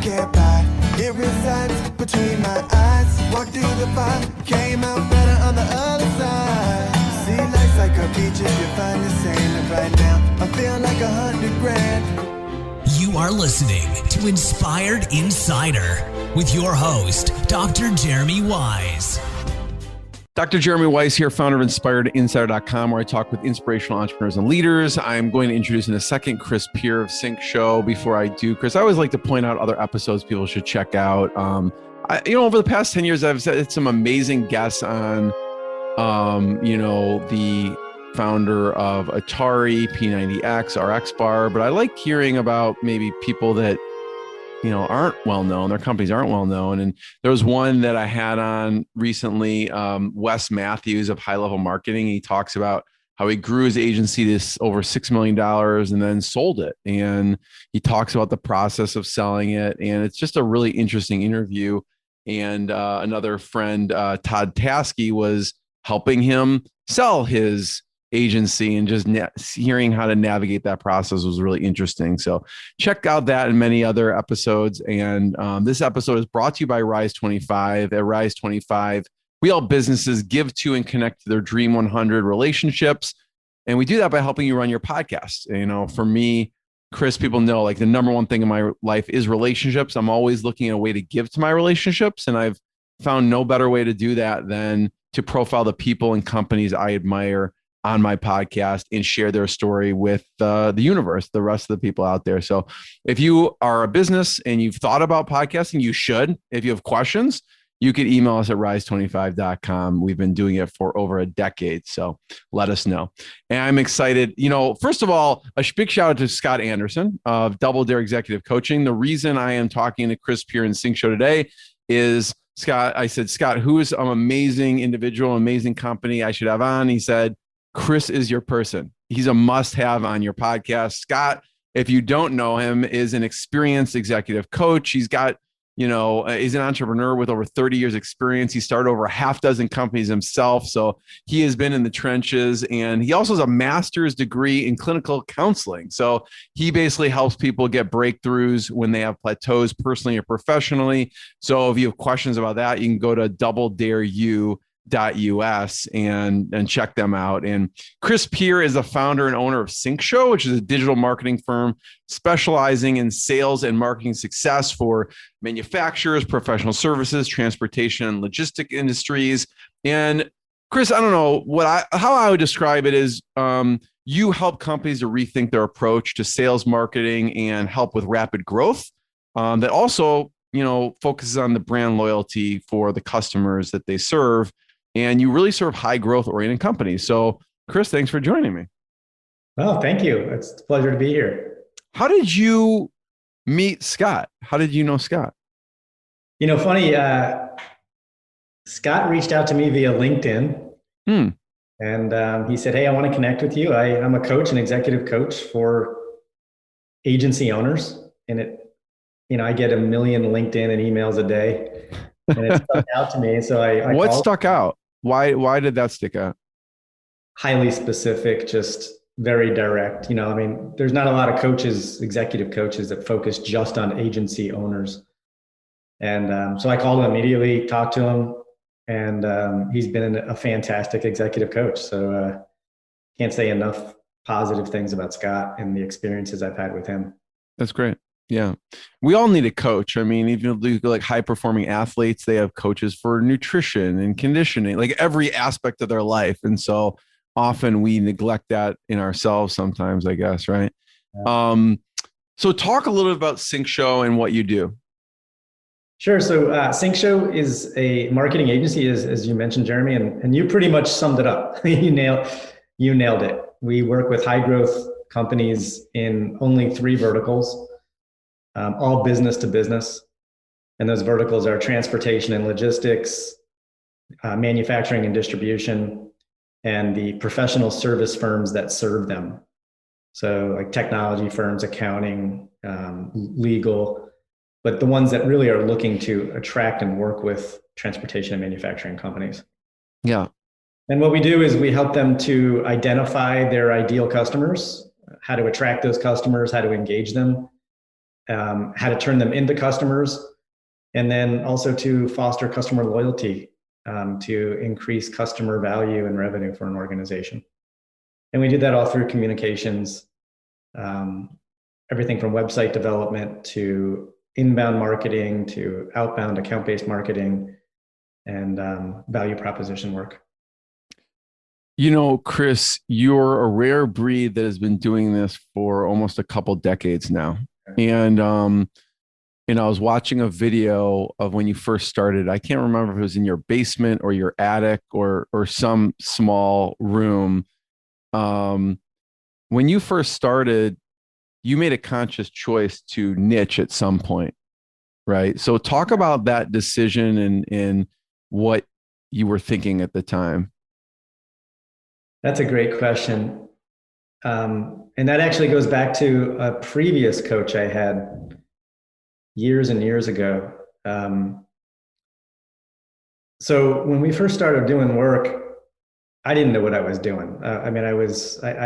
can't buy. It resides between my eyes. Walked through the fire, came out better on the other side. See, life's like a beach if you find the same. And right now, I feel like 100 grand. You are listening to Inspired Insider with your host, Dr. Jeremy Wise. Dr. Jeremy Wise here, founder of InspiredInsider.com, where I talk with inspirational entrepreneurs and leaders. I'm going to introduce in a second Chris Peer of Sync Show. Before I do, Chris, I always like to point out other episodes people should check out. Over the past 10 years, I've had some amazing guests on, the founder of Atari, P90X, RX Bar, but I like hearing about maybe people that aren't well known, their companies aren't well known. And there was one that I had on recently, Wes Matthews of High Level Marketing. He talks about how he grew his agency to over $6 million and then sold it. And he talks about the process of selling it. And it's just a really interesting interview. And another friend, Todd Taskey, was helping him sell his agency, and just hearing how to navigate that process was really interesting. So check out that and many other episodes. And this episode is brought to you by Rise 25. At Rise 25, we help businesses give to and connect to their Dream 100 relationships. And we do that by helping you run your podcast. For me, Chris, people know like the number one thing in my life is relationships. I'm always looking at a way to give to my relationships. And I've found no better way to do that than to profile the people and companies I admire on my podcast and share their story with the universe, the rest of the people out there. So if you are a business and you've thought about podcasting, you should. If you have questions, you can email us at rise25.com. We've been doing it for over a decade. So let us know. And I'm excited. First of all, a big shout out to Scott Anderson of Double Dare Executive Coaching. The reason I am talking to Chris Peer and Sync Show today is Scott. I said, Scott, who is an amazing individual, amazing company I should have on? He said, Chris is your person. He's a must-have on your podcast. Scott, if you don't know him, is an experienced executive coach. He's got, he's an entrepreneur with over 30 years experience. He started over a half dozen companies himself. So he has been in the trenches, and he also has a master's degree in clinical counseling. So he basically helps people get breakthroughs when they have plateaus personally or professionally. So if you have questions about that, you can go to doubledareyou.us and check them out. And Chris Peer is the founder and owner of Sync Show, which is a digital marketing firm specializing in sales and marketing success for manufacturers, professional services, transportation, and logistic industries. And Chris, I don't know how I would describe it is you help companies to rethink their approach to sales marketing and help with rapid growth that also focuses on the brand loyalty for the customers that they serve. And you really serve high growth oriented companies. So Chris, thanks for joining me. Oh, thank you. It's a pleasure to be here. How did you meet Scott? How did you know Scott? Funny, Scott reached out to me via LinkedIn and he said, hey, I want to connect with you. I'm a coach, an executive coach for agency owners. And I get 1 million LinkedIn and emails a day, and it stuck out to me. So I what stuck out? Why did that stick out? Highly specific, just very direct. There's not a lot of coaches, executive coaches, that focus just on agency owners. And so I called him immediately, talked to him, and he's been a fantastic executive coach. So can't say enough positive things about Scott and the experiences I've had with him. That's great. Yeah. We all need a coach. I mean, even like high performing athletes, they have coaches for nutrition and conditioning, like every aspect of their life. And so often we neglect that in ourselves sometimes, I guess. Right. Yeah. So talk a little bit about Sync Show and what you do. Sure. So Sync Show is a marketing agency, as you mentioned, Jeremy, and you pretty much summed it up. You nailed it. We work with high growth companies in only 3 verticals. All business to business. And those verticals are transportation and logistics, manufacturing and distribution, and the professional service firms that serve them. So like technology firms, accounting, legal, but the ones that really are looking to attract and work with transportation and manufacturing companies. Yeah. And what we do is we help them to identify their ideal customers, how to attract those customers, how to engage them, how to turn them into customers, and then also to foster customer loyalty, to increase customer value and revenue for an organization. And we did that all through communications, everything from website development to inbound marketing to outbound account-based marketing and value proposition work. You know, Chris, you're a rare breed that has been doing this for almost a couple decades now. And I was watching a video of when you first started. I can't remember if it was in your basement or your attic or some small room. When you first started, you made a conscious choice to niche at some point, right? So talk about that decision and what you were thinking at the time. That's a great question. And that actually goes back to a previous coach I had years and years ago. So when we first started doing work, I didn't know what I was doing. I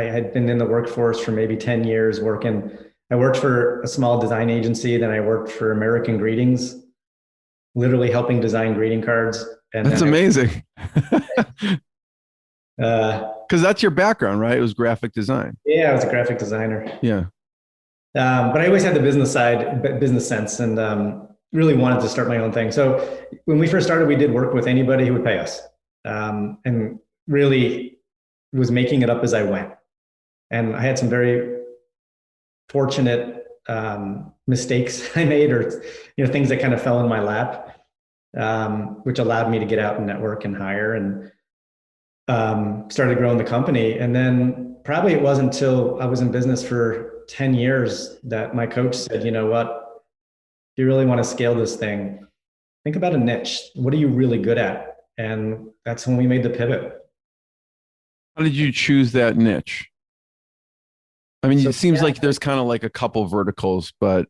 had been in the workforce for maybe 10 years working. I worked for a small design agency. Then I worked for American Greetings, literally helping design greeting cards. And that's amazing. Because that's your background, right? It was graphic design. Yeah, I was a graphic designer. Yeah. But I always had the business side, business sense, and really wanted to start my own thing. So when we first started, we did work with anybody who would pay us, and really was making it up as I went. And I had some very fortunate mistakes I made, or things that kind of fell in my lap, which allowed me to get out and network and hire, and started growing the company. And then probably it wasn't until I was in business for 10 years that my coach said, you know what, if you really want to scale this thing, think about a niche. What are you really good at? And that's when we made the pivot. How did you choose that niche? I mean, it seems like there's kind of like a couple verticals, but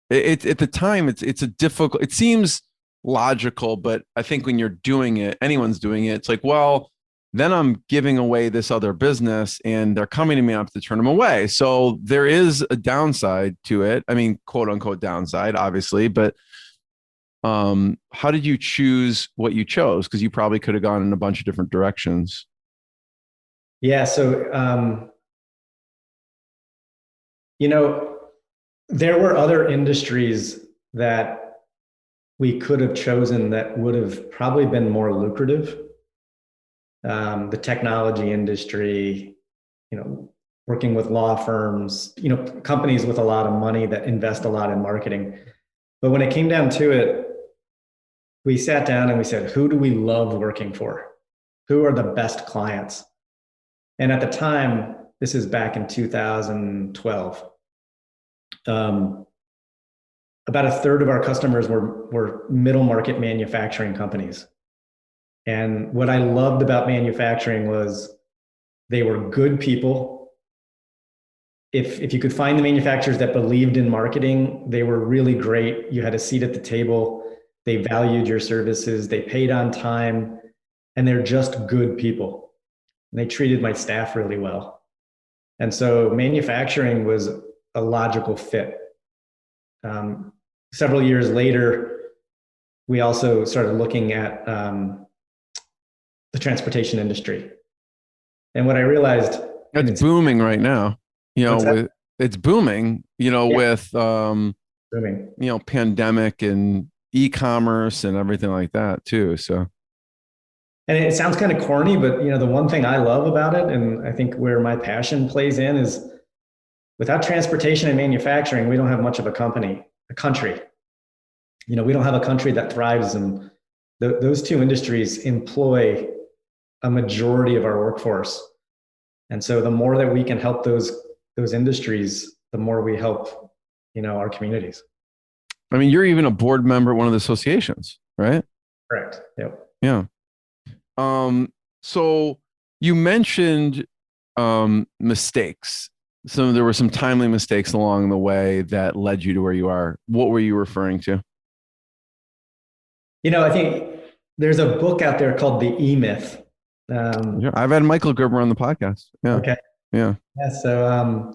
it at the time, it's a difficult, it seems logical, but I think when you're doing it, anyone's doing it, it's like, well, then I'm giving away this other business and they're coming to me, I have to turn them away. So there is a downside to it. I mean, quote unquote downside, obviously, but how did you choose what you chose? Because you probably could have gone in a bunch of different directions. Yeah. So, there were other industries that we could have chosen that would have probably been more lucrative. The technology industry, working with law firms, companies with a lot of money that invest a lot in marketing. But when it came down to it, we sat down and we said, who do we love working for? Who are the best clients? And at the time, this is back in 2012, about a third of our customers were middle market manufacturing companies. And what I loved about manufacturing was they were good people. If you could find the manufacturers that believed in marketing, they were really great. You had a seat at the table. They valued your services. They paid on time, and they're just good people. And they treated my staff really well. And so manufacturing was a logical fit. Several years later, we also started looking at the transportation industry. And what I realized, it's booming right now, it's booming, with, booming, pandemic and e-commerce and everything like that too. So, and it sounds kind of corny, but the one thing I love about it, and I think where my passion plays in, is without transportation and manufacturing, we don't have much of a country. We don't have a country that thrives, and those two industries employ a majority of our workforce. And so the more that we can help those industries, the more we help, our communities. I mean, you're even a board member at one of the associations, right? Correct. Yep. Yeah. So you mentioned mistakes. So there were some timely mistakes along the way that led you to where you are. What were you referring to? I think there's a book out there called The E-Myth. I've had Michael Gerber on the podcast. Yeah. Okay. Yeah. Yeah. So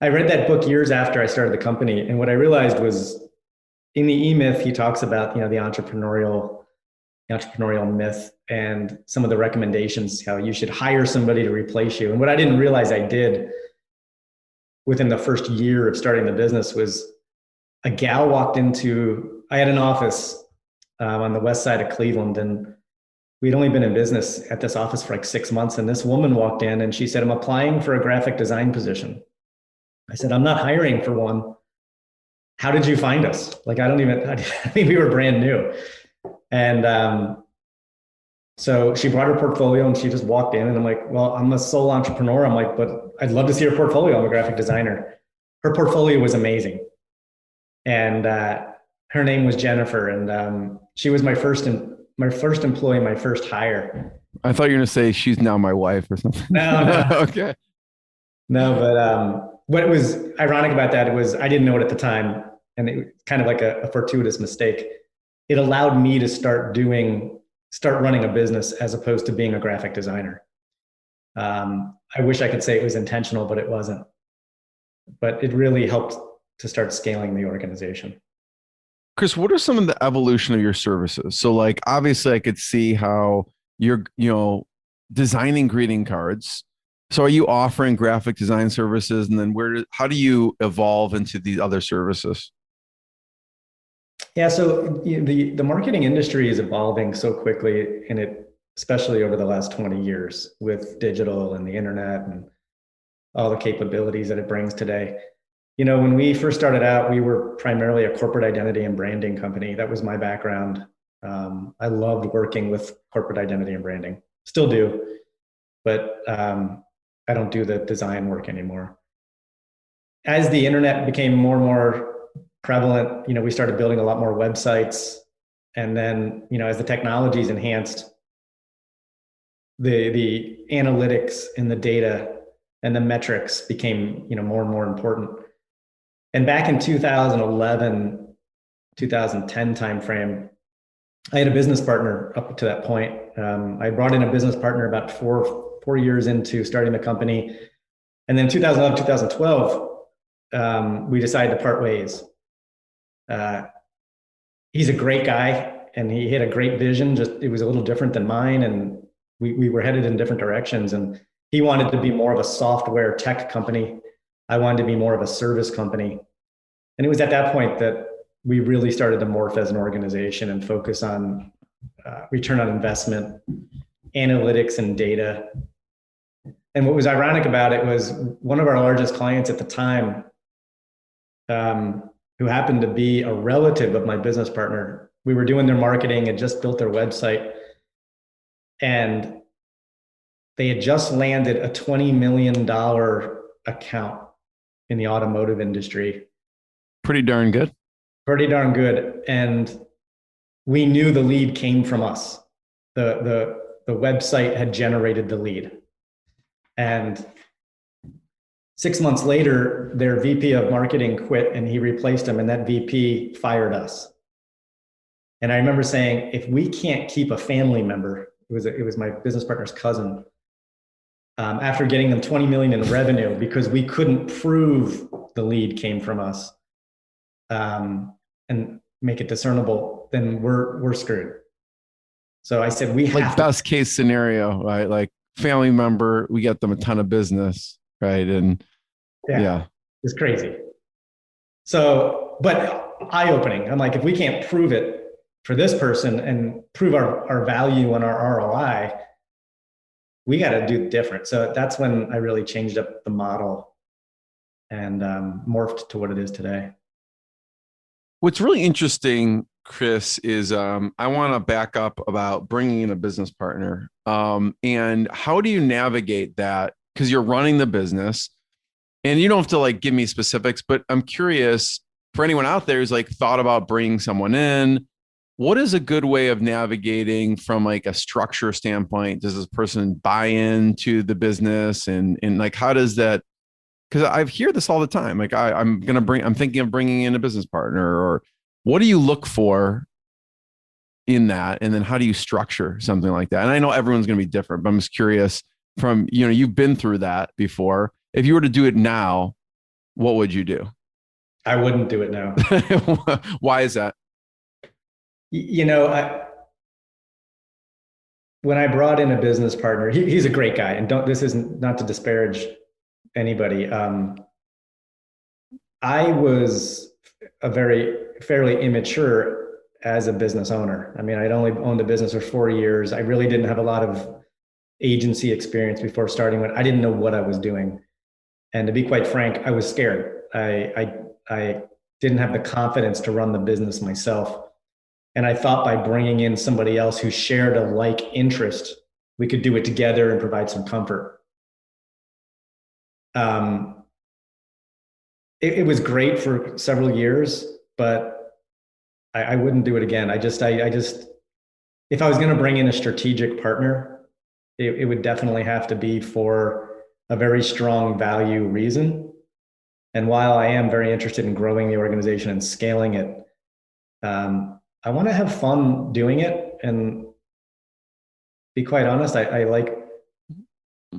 I read that book years after I started the company. And what I realized was in the E-Myth, he talks about, the entrepreneurial myth and some of the recommendations, how you should hire somebody to replace you. And what I didn't realize I did within the first year of starting the business was a gal walked into, I had an office on the west side of Cleveland, and we'd only been in business at this office for like 6 months. And this woman walked in and she said, I'm applying for a graphic design position. I said, I'm not hiring for one. How did you find us? Like, I mean, we were brand new. And so she brought her portfolio and she just walked in and I'm like, well, I'm a sole entrepreneur. I'm like, but I'd love to see her portfolio. I'm a graphic designer. Her portfolio was amazing. And her name was Jennifer. And she was my first employee, my first hire. I thought you were going to say she's now my wife or something. No. Okay. No, but what was ironic about that was I didn't know it at the time. And it was kind of like a fortuitous mistake. It allowed me to start running a business as opposed to being a graphic designer. I wish I could say it was intentional, but it wasn't. But it really helped to start scaling the organization. Chris, what are some of the evolution of your services? So like, obviously I could see how you're, designing greeting cards. So are you offering graphic design services? And then how do you evolve into these other services? Yeah, so the marketing industry is evolving so quickly, and especially over the last 20 years with digital and the internet and all the capabilities that it brings today. When we first started out, we were primarily a corporate identity and branding company. That was my background. I loved working with corporate identity and branding, still do, but I don't do the design work anymore. As the internet became more and more prevalent, we started building a lot more websites. And then, as the technologies enhanced, the analytics and the data and the metrics became, more and more important. And back in 2011, 2010 timeframe, I had a business partner up to that point. I brought in a business partner about four years into starting the company. And then 2011, 2012, we decided to part ways. He's a great guy and he had a great vision. Just, it was a little different than mine. And we were headed in different directions. And he wanted to be more of a software tech company. I wanted to be more of a service company. And it was at that point that we really started to morph as an organization and focus on return on investment, analytics, and data. And what was ironic about it was one of our largest clients at the time, who happened to be a relative of my business partner, we were doing their marketing, had just built their website, and they had just landed a $20 million account in the automotive industry. Pretty darn good. Pretty darn good. And we knew the lead came from us. The website had generated the lead. And 6 months later, their VP of marketing quit and he replaced him, and that VP fired us. And I remember saying, if we can't keep a family member, it was my business partner's cousin, after getting them 20 million in revenue because we couldn't prove the lead came from us, and make it discernible, then we're screwed. So I said, we have like best case scenario, right? Like family member, we get them a ton of business, right? And yeah. It's crazy. So, but eye-opening. I'm like, if we can't prove it for this person and prove our value and our ROI, we got to do different. So that's when I really changed up the model and morphed to what it is today. What's really interesting, Chris, is I want to back up about bringing in a business partner. And how do you navigate that? Because you're running the business and you don't have to like give me specifics, but I'm curious for anyone out there who's like thought about bringing someone in, what is a good way of navigating from like a structure standpoint? Does this person buy into the business and like, how does that, because I hear this all the time. Like I'm thinking of bringing in a business partner, or what do you look for in that? And then how do you structure something like that? And I know everyone's going to be different, but I'm just curious from, you've been through that before. If you were to do it now, what would you do? I wouldn't do it now. Why is that? You know, when I brought in a business partner, he's a great guy, and this isn't not to disparage anybody. I was fairly immature as a business owner. I mean, I'd only owned a business for 4 years. I really didn't have a lot of agency experience before starting it. I didn't know what I was doing. And to be quite frank, I was scared. I didn't have the confidence to run the business myself. And I thought by bringing in somebody else who shared a like interest, we could do it together and provide some comfort. It was great for several years, but I wouldn't do it again. I just, if I was going to bring in a strategic partner, it would definitely have to be for a very strong value reason. And while I am very interested in growing the organization and scaling it, I want to have fun doing it. And be quite honest, I like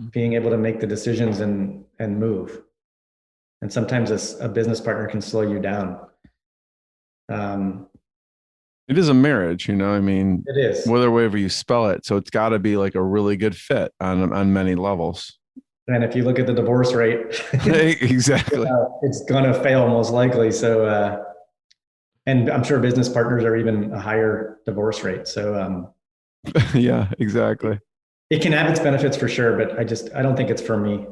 being able to make the decisions and move. And sometimes a business partner can slow you down. It is a marriage, you know, I mean, It is. whatever you spell it. So it's got to be like a really good fit on many levels. And if you look at the divorce rate, Exactly. it's going to fail most likely. So, and I'm sure business partners are even a higher divorce rate. So, Yeah, exactly. it can have its benefits for sure, but I don't think it's for me.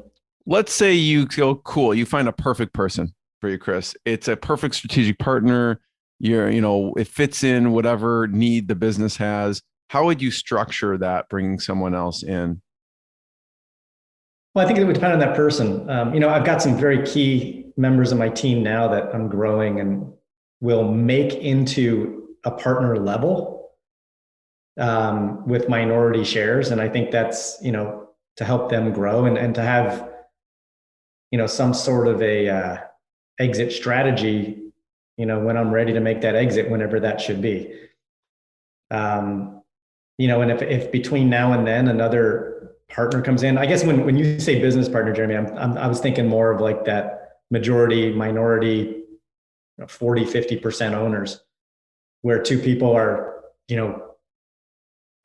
Let's say you go, cool, you find a perfect person for you, Chris. It's a perfect strategic partner. It fits in whatever need the business has. How would you structure that, bringing someone else in? Well, I think it would depend on that person. I've got some very key members of my team now that I'm growing and will make into a partner level with minority shares. And I think that's, to help them grow and to have, some sort of a exit strategy, when I'm ready to make that exit, whenever that should be. And if between now and then another partner comes in, I guess when you say business partner, Jeremy, I was thinking more of like that majority, minority, 40, 50% owners, where two people are,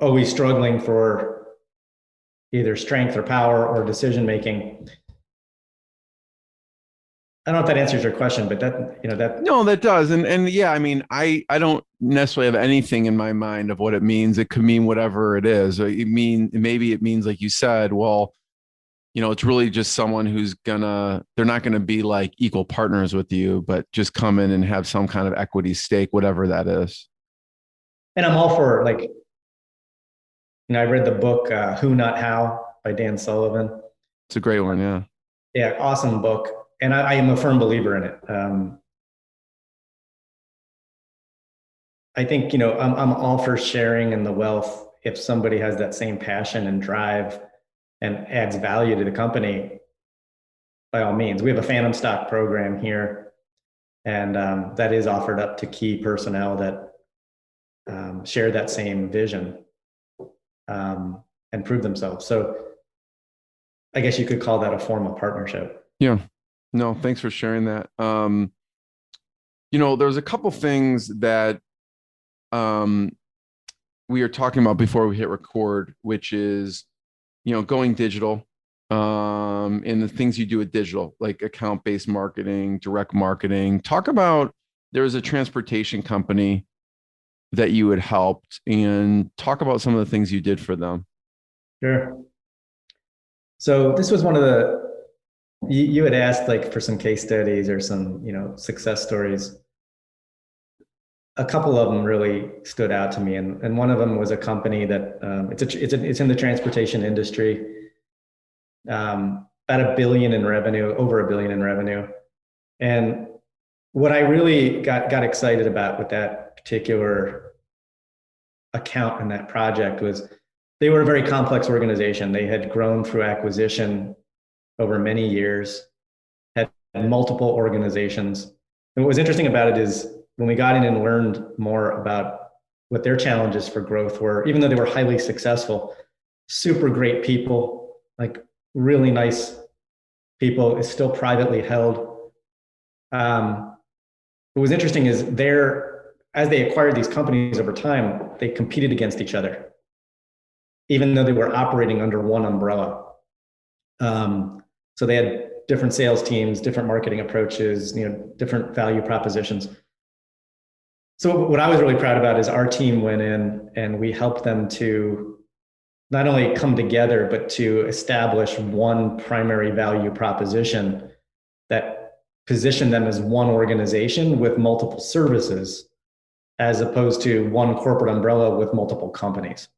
always struggling for either strength or power or decision-making. I don't know if that answers your question, but that. No, that does. And yeah, I mean, I don't necessarily have anything in my mind of what it means. It could mean whatever it is. Maybe it means, like you said, well, it's really just someone they're not going to be like equal partners with you, but just come in and have some kind of equity stake, whatever that is. And I'm all for, like, I read the book, Who Not How by Dan Sullivan. It's a great one. Yeah. Yeah. Awesome book. And I am a firm believer in it. I think, I'm all for sharing in the wealth if somebody has that same passion and drive and adds value to the company. By all means, we have a phantom stock program here, and that is offered up to key personnel that share that same vision and prove themselves. So I guess you could call that a form of partnership. Yeah. No, thanks for sharing that. There's a couple things that we are talking about before we hit record, which is, going digital, and the things you do with digital, like account-based marketing, direct marketing. Talk about, there was a transportation company that you had helped, and talk about some of the things you did for them. Sure. So this was one of you had asked, like, for some case studies or some, success stories. A couple of them really stood out to me, and one of them was a company that it's in the transportation industry, about $1 billion in revenue, over $1 billion in revenue. And what I really got excited about with that particular account and that project was they were a very complex organization. They had grown through acquisition over many years, had multiple organizations. And what was interesting about it is when we got in and learned more about what their challenges for growth were, even though they were highly successful, super great people, like really nice people, is still privately held. what was interesting is as they acquired these companies over time, they competed against each other, even though they were operating under one umbrella. So they had different sales teams, different marketing approaches, different value propositions. So what I was really proud about is our team went in and we helped them to not only come together, but to establish one primary value proposition that positioned them as one organization with multiple services, as opposed to one corporate umbrella with multiple companies.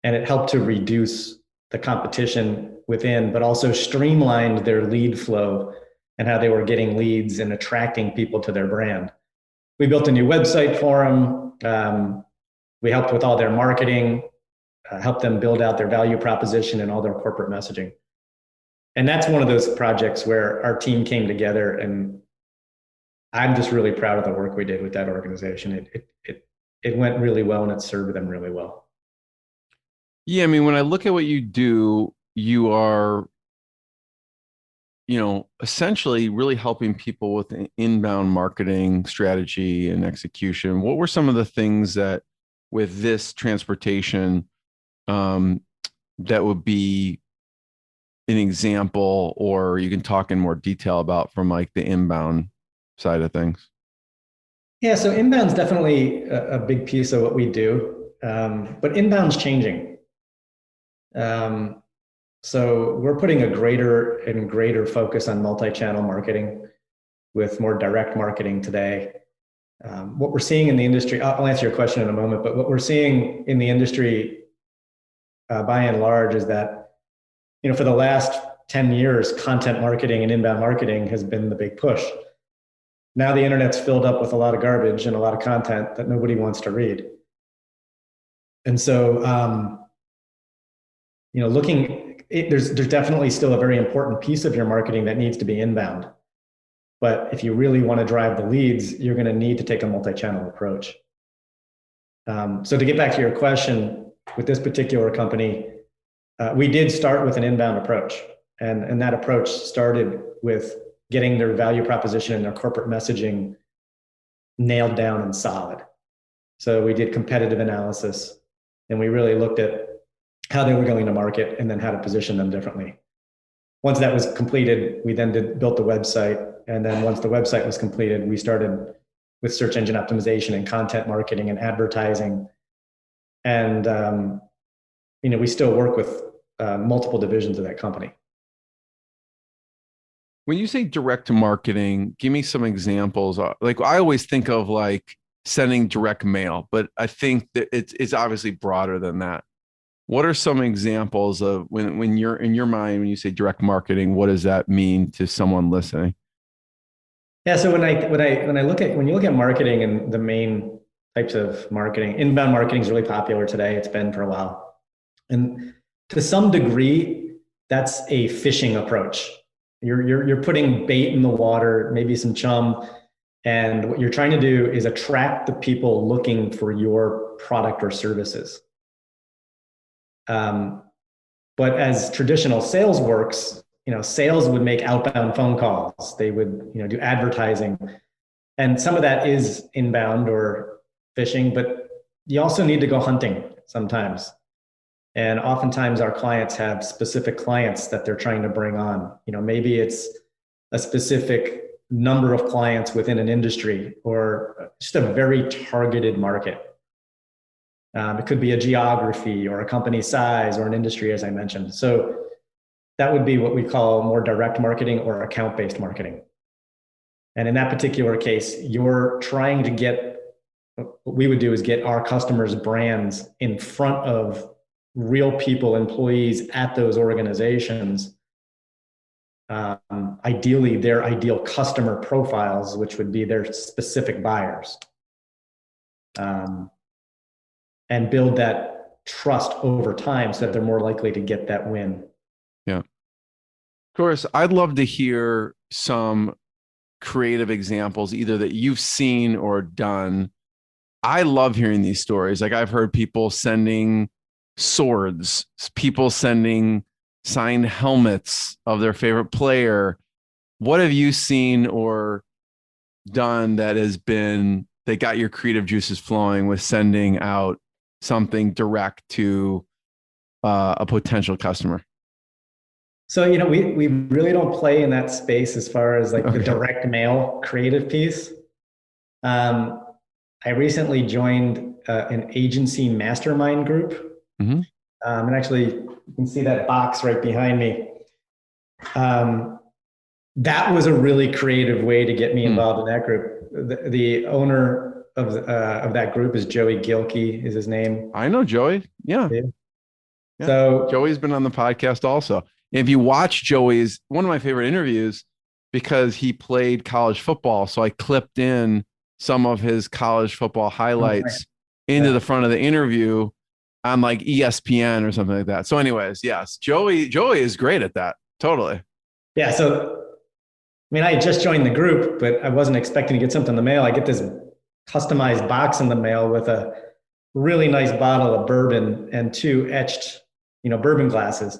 And it helped to reduce the competition within, but also streamlined their lead flow and how they were getting leads and attracting people to their brand. We built a new website for them. We helped with all their marketing, helped them build out their value proposition and all their corporate messaging. And that's one of those projects where our team came together, and I'm just really proud of the work we did with that organization. It went really well, and it served them really well. Yeah, I mean, when I look at what you do, you are, essentially really helping people with inbound marketing strategy and execution. What were some of the things that with this transportation that would be an example, or you can talk in more detail about from like the inbound side of things? Yeah, so inbound's definitely a big piece of what we do, but inbound's changing. So we're putting a greater and greater focus on multi-channel marketing with more direct marketing today. What we're seeing in the industry, I'll answer your question in a moment, but what we're seeing in the industry by and large is that, for the last 10 years, content marketing and inbound marketing has been the big push. Now the internet's filled up with a lot of garbage and a lot of content that nobody wants to read. And so, there's definitely still a very important piece of your marketing that needs to be inbound. But if you really want to drive the leads, you're going to need to take a multi-channel approach. So to get back to your question, with this particular company, we did start with an inbound approach. And that approach started with getting their value proposition and their corporate messaging nailed down and solid. So we did competitive analysis, and we really looked at how they were going to market and then how to position them differently. Once that was completed, we then built the website. And then once the website was completed, we started with search engine optimization and content marketing and advertising. And, we still work with multiple divisions of that company. When you say direct marketing, give me some examples. Like I always think of like sending direct mail, but I think that it's obviously broader than that. What are some examples of when you're in your mind, when you say direct marketing, what does that mean to someone listening? Yeah. So when you look at marketing and the main types of marketing, inbound marketing is really popular today. It's been for a while. And to some degree, that's a fishing approach. You're putting bait in the water, maybe some chum. And what you're trying to do is attract the people looking for your product or services. But as traditional sales works, sales would make outbound phone calls. They would, do advertising. And some of that is inbound or fishing, but you also need to go hunting sometimes. And oftentimes our clients have specific clients that they're trying to bring on. Maybe it's a specific number of clients within an industry or just a very targeted market. It could be a geography or a company size or an industry, as I mentioned. So that would be what we call more direct marketing or account-based marketing. And in that particular case, you're trying to what we would do is get our customers' brands in front of real people, employees at those organizations. Ideally, their ideal customer profiles, which would be their specific buyers. And build that trust over time so that they're more likely to get that win. Yeah. Of course, I'd love to hear some creative examples, either that you've seen or done. I love hearing these stories. Like I've heard people sending swords, people sending signed helmets of their favorite player. What have you seen or done that got your creative juices flowing with sending out something direct to a potential customer? So, we really don't play in that space as far as like the Okay. direct mail creative piece. Um, I recently joined an agency mastermind group. Mm-hmm. And actually, you can see that box right behind me. That was a really creative way to get me involved in that group. The owner of that group is Joey Gilkey, is his name. I know Joey. Yeah. Yeah. Yeah. So Joey's been on the podcast also. If you watch Joey's, one of my favorite interviews, because he played college football. So I clipped in some of his college football highlights into the front of the interview on like ESPN or something like that. So anyways, yes, Joey is great at that. Totally. yeah, so I mean, I just joined the group, but I wasn't expecting to get something in the mail. I get this customized box in the mail with a really nice bottle of bourbon and two etched, bourbon glasses.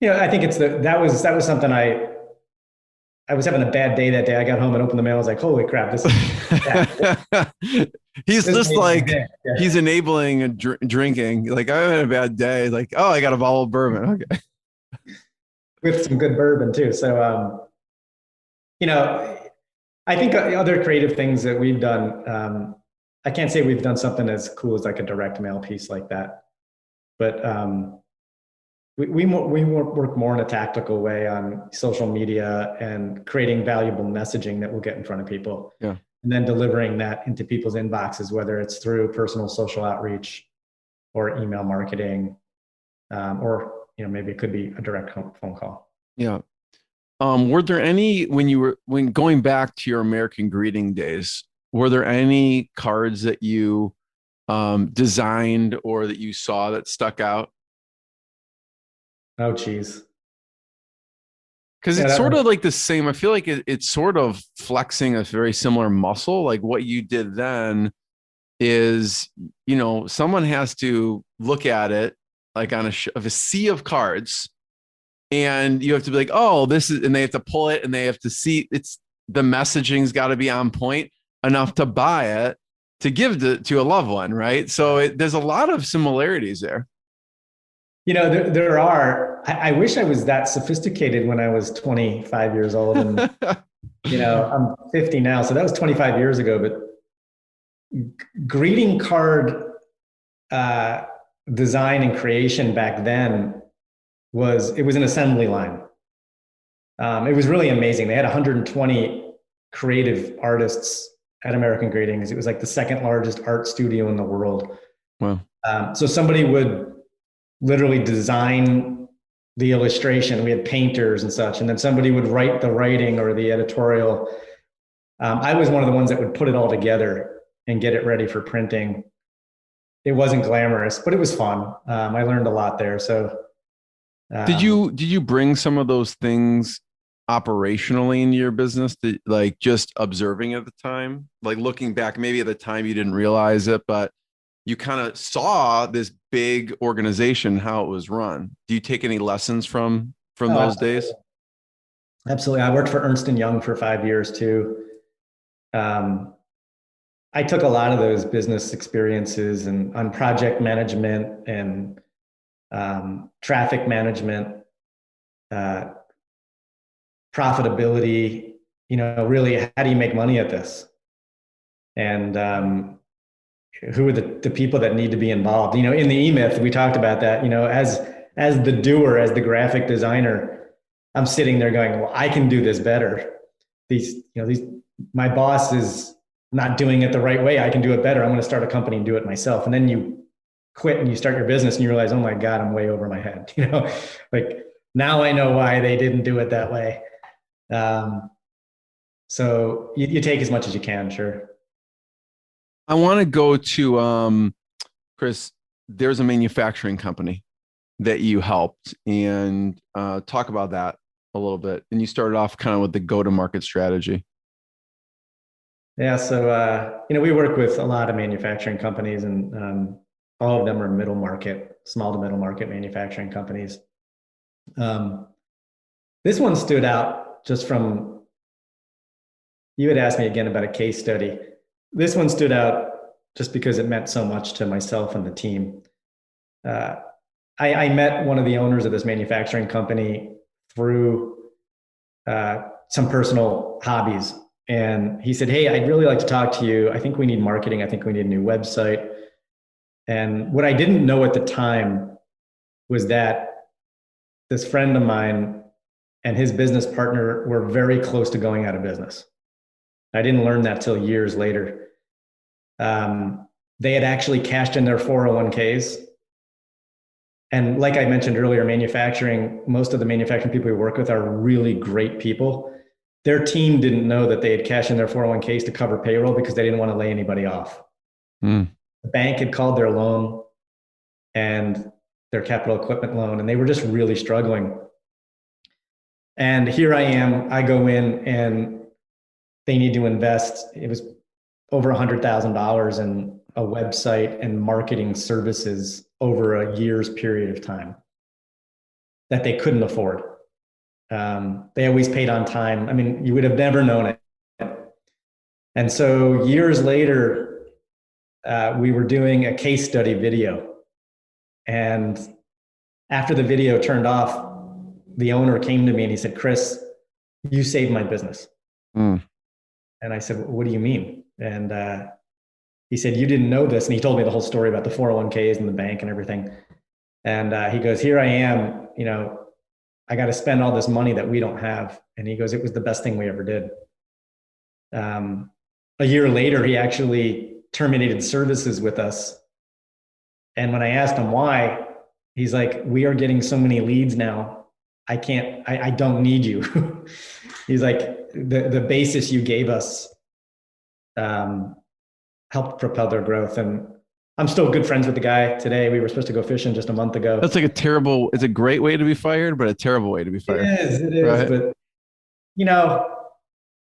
I think that was something I was having a bad day that day. I got home and opened the mail. I was like, holy crap, this is bad. He's This just made my like, day. Yeah. he's enabling drinking. Like, I had a bad day. Like, oh, I got a bottle of bourbon. Okay. With some good bourbon too. So, I think other creative things that we've done, I can't say we've done something as cool as like a direct mail piece like that, but we work more in a tactical way on social media and creating valuable messaging that will get in front of people. Yeah. And then delivering that into people's inboxes, whether it's through personal social outreach or email marketing, or maybe it could be a direct phone call. Yeah. Were there any, when going back to your American greeting days, were there any cards that you designed or that you saw that stuck out? Oh, geez. Because Yeah, it's that sort was- of like the same. I feel like it's sort of flexing a very similar muscle. Like what you did then is, someone has to look at it like on of a sea of cards, and you have to be like, oh, this is, and they have to pull it and they have to see the messaging's got to be on point enough to buy it to give to a loved one, right? So there's a lot of similarities there. There are. I wish I was that sophisticated when I was 25 years old, and I'm 50 now, so that was 25 years ago. But greeting card design and creation back then was an assembly line. It was really amazing. They had 120 creative artists at American Greetings. It was like the second largest art studio in the world. Wow. So somebody would literally design the illustration. We had painters and such, and then somebody would write the writing or the editorial. I was one of the ones that would put it all together and get it ready for printing. It wasn't glamorous, but it was fun. I learned a lot there. So, did you bring some of those things operationally into your business, like just observing at the time, like looking back, maybe at the time you didn't realize it, but you kind of saw this big organization, how it was run. Do you take any lessons from those days? Absolutely. I worked for Ernst & Young for 5 years too. I took a lot of those business experiences and on project management and traffic management, profitability, really, how do you make money at this? And who are the people that need to be involved? In the E-Myth, we talked about that, as the doer, as the graphic designer, I'm sitting there going, well, I can do this better. My boss is not doing it the right way. I can do it better. I'm going to start a company and do it myself. And then you quit and you start your business and you realize, oh my God, I'm way over my head. Like now I know why they didn't do it that way. So you take as much as you can, sure. I want to go to Chris. There's a manufacturing company that you helped, and talk about that a little bit. And you started off kind of with the go-to-market strategy. Yeah, so we work with a lot of manufacturing companies, and all of them are middle market, small to middle market manufacturing companies. This one stood out just from you had asked me again about a case study. This one stood out just because it meant so much to myself and the team. Uh, I met one of the owners of this manufacturing company through some personal hobbies. And he said, "Hey, I'd really like to talk to you. I think we need marketing. I think we need a new website." And what I didn't know at the time was that this friend of mine and his business partner were very close to going out of business. I didn't learn that till years later. They had actually cashed in their 401ks. And like I mentioned earlier, manufacturing, most of the manufacturing people we work with are really great people. Their team didn't know that they had cashed in their 401ks to cover payroll because they didn't want to lay anybody off. Mm. The bank had called their loan and their capital equipment loan, and they were just really struggling. And here I am, I go in and they need to invest. It was over $100,000 in a website and marketing services over a year's period of time that they couldn't afford. They always paid on time. I mean, you would have never known it. And so years later, we were doing a case study video. And after the video turned off, the owner came to me and he said, "Chris, you saved my business." Mm. And I said, "What do you mean?" And he said, "You didn't know this." And he told me the whole story about the 401ks and the bank and everything. And he goes, "Here I am, I got to spend all this money that we don't have." And he goes, "It was the best thing we ever did." A year later, he actually terminated services with us. And when I asked him why, he's like, "We are getting so many leads now. I don't need you." He's like, the basis you gave us helped propel their growth. And I'm still good friends with the guy today. We were supposed to go fishing just a month ago. That's like it's a great way to be fired, but a terrible way to be fired. It is. Right? But,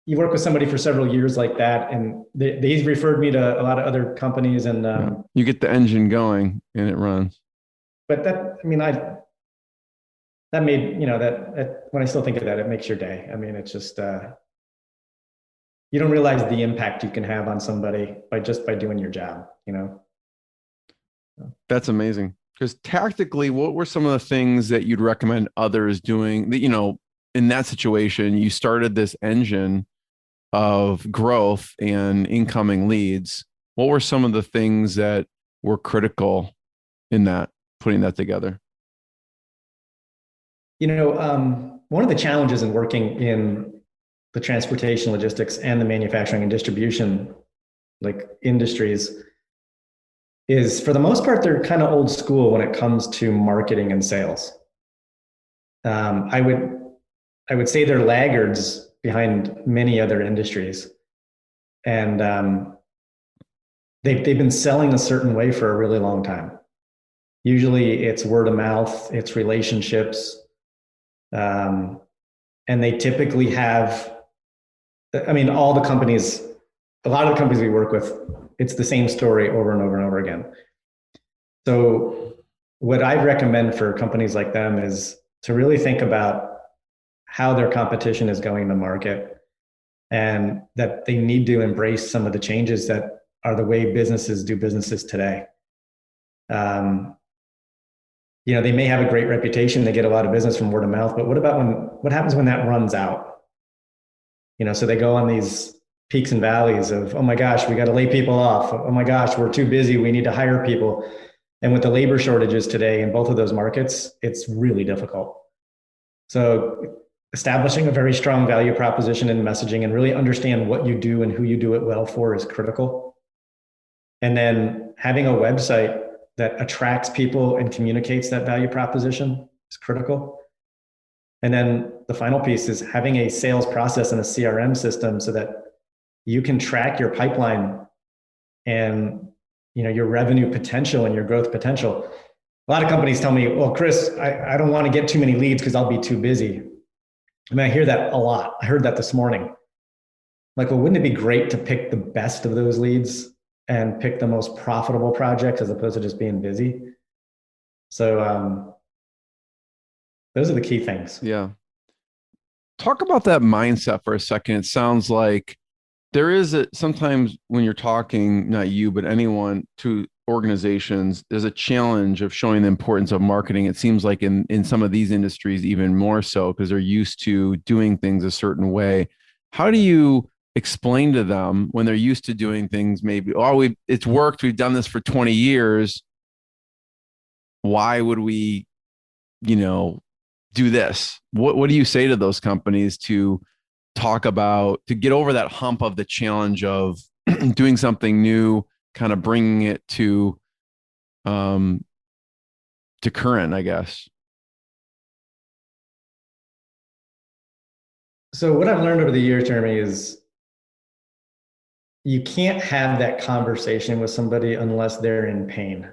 you work with somebody for several years like that, and he's referred me to a lot of other companies. And you get the engine going and it runs. But that made, that when I still think of that, it makes your day. I mean, it's just, you don't realize the impact you can have on somebody by doing your job, That's amazing. Because tactically, what were some of the things that you'd recommend others doing that, in that situation, you started this engine of growth and incoming leads? What were some of the things that were critical in that, putting that together? One of the challenges in working in the transportation, logistics, and the manufacturing and distribution industries is, for the most part, they're kind of old school when it comes to marketing and sales. I would say they're laggards behind many other industries, and they've been selling a certain way for a really long time. Usually, it's word of mouth, it's relationships. And they typically have, a lot of the companies we work with, it's the same story over and over and over again. So what I recommend for companies like them is to really think about how their competition is going to market, and that they need to embrace some of the changes that are the way businesses do businesses today. They may have a great reputation, they get a lot of business from word of mouth, but what happens when that runs out? So they go on these peaks and valleys of, "Oh my gosh, we got to lay people off. Oh my gosh, we're too busy, we need to hire people." And with the labor shortages today in both of those markets, it's really difficult. So establishing a very strong value proposition and messaging, and really understand what you do and who you do it well for, is critical. And then having a website that attracts people and communicates that value proposition is critical. And then the final piece is having a sales process and a CRM system so that you can track your pipeline and your revenue potential and your growth potential. A lot of companies tell me, "Well, Chris, I don't want to get too many leads because I'll be too busy." I hear that a lot. I heard that this morning. Well, wouldn't it be great to pick the best of those leads and pick the most profitable projects as opposed to just being busy? So those are the key things. Yeah. Talk about that mindset for a second. It sounds like there is sometimes when you're talking, not you, but anyone to organizations, there's a challenge of showing the importance of marketing. It seems like in some of these industries, even more so because they're used to doing things a certain way. How do you explain to them when they're used to doing things maybe, oh, it's worked, we've done this for 20 years. Why would we, do this? What do you say to those companies to talk about, to get over that hump of the challenge of doing something new, kind of bringing it to current, I guess? So what I've learned over the years, Jeremy, is you can't have that conversation with somebody unless they're in pain.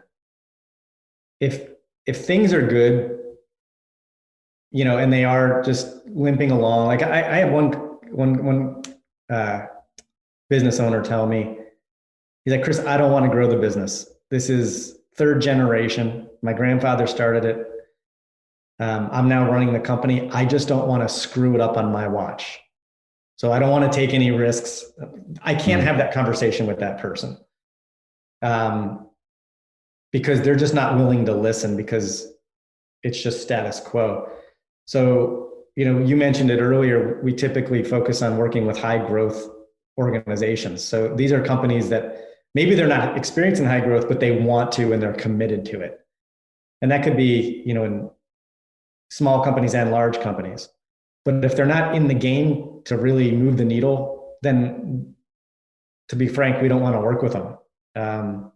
If things are good, and they are just limping along, like I have one business owner tell me, he's like, Chris, I don't want to grow the business. This is third generation. My grandfather started it. I'm now running the company. I just don't want to screw it up on my watch. So I don't want to take any risks. I can't have that conversation with that person because they're just not willing to listen because it's just status quo. So, you mentioned it earlier. We typically focus on working with high growth organizations. So these are companies that maybe they're not experiencing high growth, but they want to, and they're committed to it. And that could be, in small companies and large companies. But if they're not in the game to really move the needle, then to be frank, we don't want to work with them.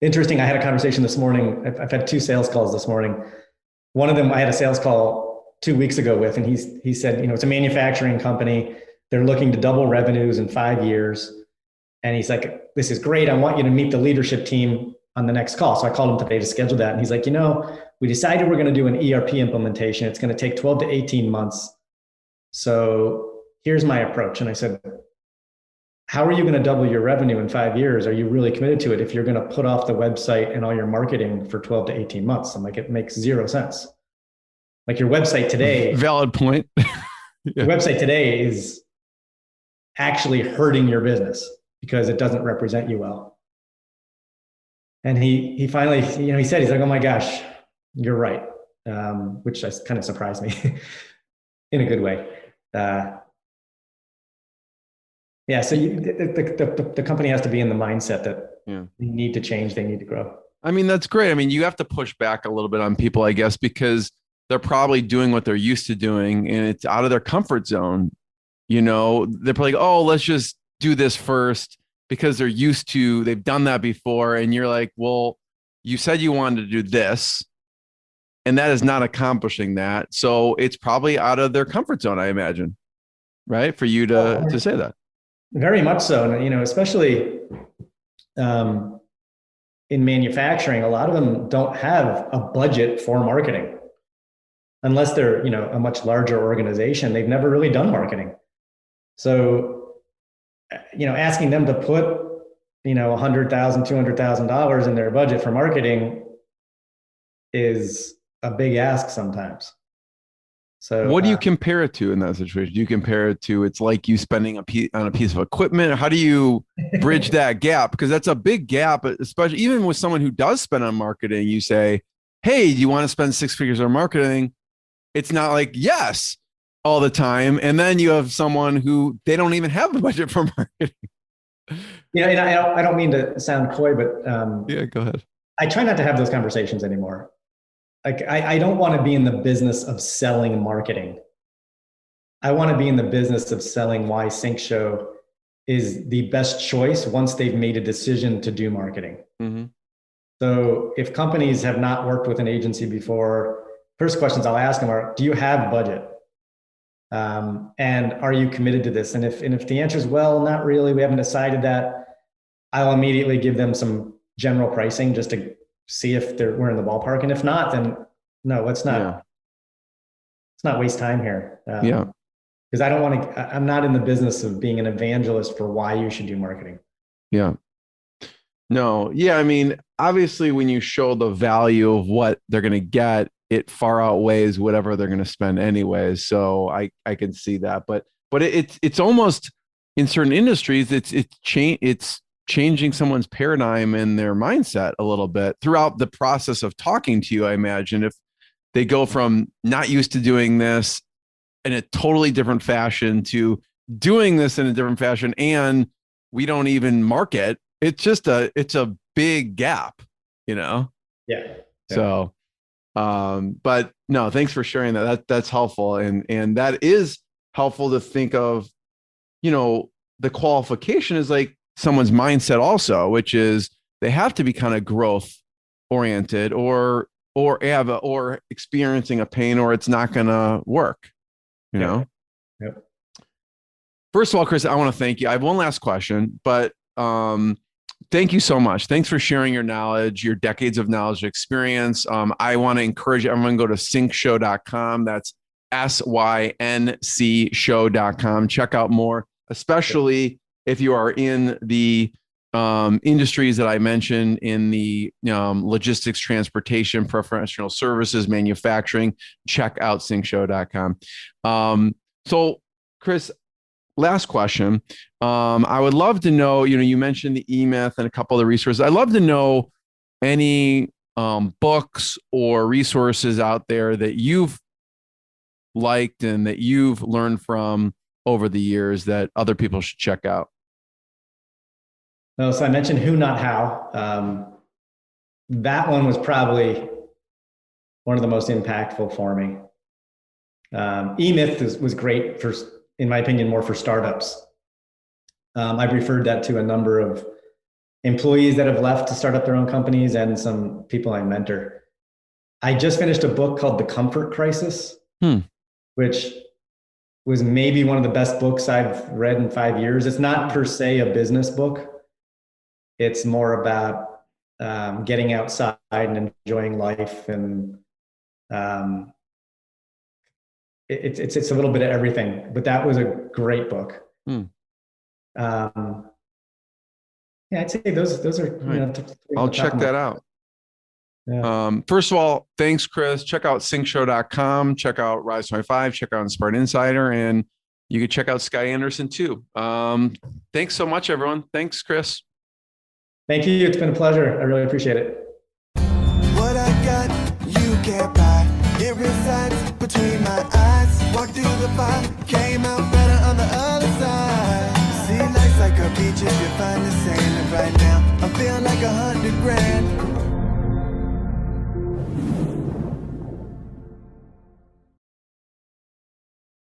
Interesting. I had a conversation this morning. I've had 2 sales calls this morning. One of them I had a sales call 2 weeks ago with, and he said, it's a manufacturing company. They're looking to double revenues in 5 years. And he's like, this is great. I want you to meet the leadership team on the next call. So I called him today to schedule that. And he's like, we decided we're going to do an ERP implementation. It's going to take 12 to 18 months. So here's my approach. And I said, how are you going to double your revenue in 5 years? Are you really committed to it if you're going to put off the website and all your marketing for 12 to 18 months? I'm like, it makes 0 sense. Like your website today. Valid point. Your website today is actually hurting your business because it doesn't represent you well. And he finally, he said, he's like, oh my gosh, you're right. Which kind of surprised me in a good way. Yeah, so the company has to be in the mindset that they need to change, they need to grow. I mean, that's great. I mean, you have to push back a little bit on people, I guess, because they're probably doing what they're used to doing and it's out of their comfort zone. They're probably like, oh, let's just do this first because they've done that before. And you're like, well, you said you wanted to do this and that is not accomplishing that. So it's probably out of their comfort zone, I imagine, right? For you to say that. Very much so. And, especially in manufacturing, a lot of them don't have a budget for marketing unless they're, a much larger organization. They've never really done marketing. So, asking them to put, $100,000, $200,000 in their budget for marketing is a big ask sometimes. So what do you compare it to in that situation? Do you compare it to, it's like you spending on a piece of equipment? How do you bridge that gap? Because that's a big gap, especially even with someone who does spend on marketing. You say, hey, do you want to spend 6 figures on marketing? It's not like, yes, all the time. And then you have someone who they don't even have a budget for marketing. And I don't mean to sound coy, but yeah, go ahead. I try not to have those conversations anymore. Like I don't want to be in the business of selling marketing. I want to be in the business of selling why SyncShow is the best choice once they've made a decision to do marketing. Mm-hmm. So if companies have not worked with an agency before, first questions I'll ask them are, do you have budget? And are you committed to this? And if the answer is, well, not really, we haven't decided that, I'll immediately give them some general pricing just to see if we're in the ballpark. And if not, then no, let's not waste time here. Because I don't want to, I'm not in the business of being an evangelist for why you should do marketing. Yeah. No. Yeah. I mean, obviously when you show the value of what they're going to get, it far outweighs whatever they're going to spend anyways. So I can see that, but it's almost, in certain industries, it's changing someone's paradigm and their mindset a little bit throughout the process of talking to you. I imagine if they go from not used to doing this in a totally different fashion to doing this in a different fashion, and we don't even market, it's a big gap, you know? Yeah. So, but no, thanks for sharing that. That's helpful. And that is helpful to think of, you know, the qualification is like someone's mindset also, which is they have to be kind of growth oriented or experiencing a pain, or it's not going to work, you know? Yep. First of all, Chris, I want to thank you. I have one last question, but thank you so much. Thanks for sharing your knowledge, your decades of knowledge and experience. I want to encourage everyone to go to syncshow.com. That's SYNC show.com. Check out more, especially if you are in the industries that I mentioned in the logistics, transportation, professional services, manufacturing. Check out syncshow.com. So, Chris, last question. I would love to know, you know, you mentioned the E-Myth and a couple of the resources. I'd love to know any books or resources out there that you've liked and that you've learned from over the years that other people should check out. No, so I mentioned Who Not How. That one was probably one of the most impactful for me. E-Myth was great for, in my opinion, more for startups. I've referred that to a number of employees that have left to start up their own companies and some people I mentor. I just finished a book called The Comfort Crisis, which was maybe one of the best books I've read in 5 years. It's not per se a business book. It's more about getting outside and enjoying life, and it's a little bit of everything. But that was a great book. Yeah, I'd say those are. Right. You know, I'll check that out. Yeah. First of all, thanks, Chris. Check out syncshow.com. Check out Rise 25. Check out Inspired Insider, and you can check out Sky Anderson too. Thanks so much, everyone. Thanks, Chris. Thank you. It's been a pleasure. I really appreciate it. What I got, you can't buy. It resides between my eyes. Walked through the fire, came out